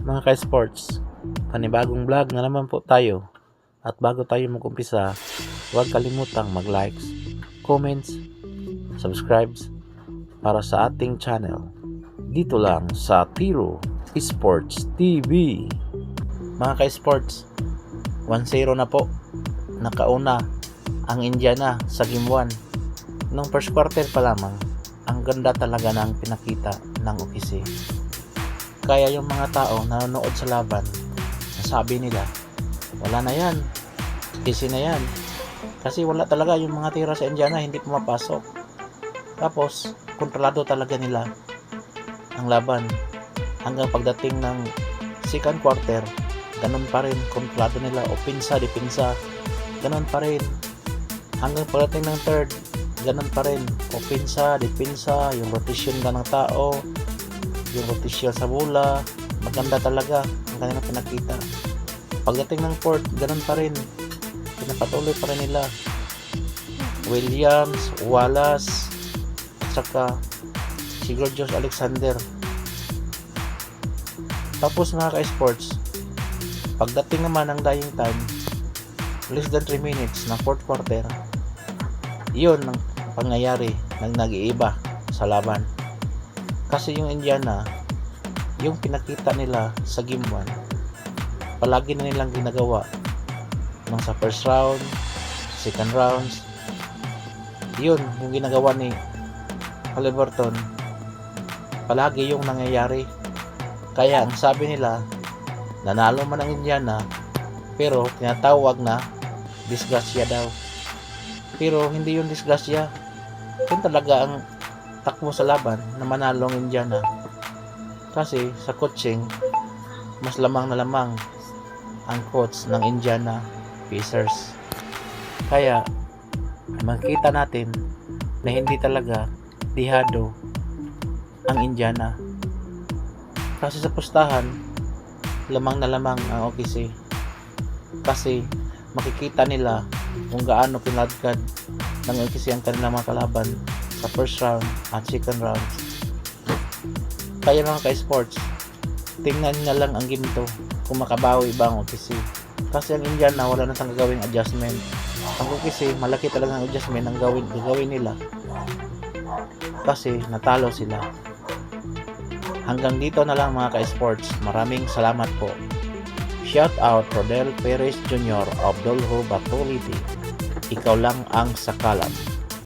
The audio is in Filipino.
Mga ka-sports, panibagong vlog na naman po tayo. At bago tayo mag-umpisa, huwag kalimutang mag-likes, comments, subscribes para sa ating channel. Dito lang sa Tiro Esports TV. Mga ka-sports, 1-0 na po. Nakauna ang Indiana sa Game 1. Nung first quarter pa lamang, ang ganda talaga ng pinakita ng OKC. Kaya yung mga tao na nanonood sa laban, nasabi nila, wala na yan, OKC na yan. Kasi wala talaga yung mga tira sa Indiana, hindi pumapasok. Tapos, kontrolado talaga nila ang laban. Hanggang pagdating ng second quarter, ganun pa rin, kontrolado nila, opensa, depensa, ganun pa rin. Hanggang pagdating ng third, ganun pa rin, opensa, depensa, yung rotation ka ng tao, yung rotation sa bola, maganda talaga ang kanilang pinakita. Pagdating ng fourth, ganun pa rin, pinapatuloy pa rin nila. Williams, Wallace, at saka si Georgios Alexander. Tapos mga ka-sports, pagdating naman ng dying time, less than 3 minutes na fourth quarter, yun ang pangyayari ng nag-iiba sa laban. Kasi yung Indiana, yung pinakita nila sa Game 1, palagi na nilang ginagawa nung sa first round, second rounds, yun yung ginagawa ni Haliburton, palagi yung nangyayari. Kaya ang sabi nila, nanalo man ang Indiana, pero tinatawag na disgrasya daw. Pero hindi yung disgrasya, yun talaga ang takbo sa laban na manalo ang Indiana. Kasi sa coaching, mas lamang na lamang ang coach ng Indiana Pacers. Kaya makita natin na hindi talaga dihado ang Indiana. Kasi sa pustahan, lamang na lamang ang OKC. Kasi makikita nila kung gaano pinagkad ng OKC ang kanilang mga kalaban sa first round at second round. Kaya mga ka-sports, tingnan na lang ang game to kung makabawi ba ang OKC. Kasi ang Indiana wala na tang gagawing adjustment. Ang OKC malaki talaga ang adjustment ang gagawin nila. Kasi natalo sila. Hanggang dito na lang mga ka-sports. Maraming salamat po. Shout out Rodel Perez Jr. of Dolho Batoliti. Ikaw lang ang sakalam.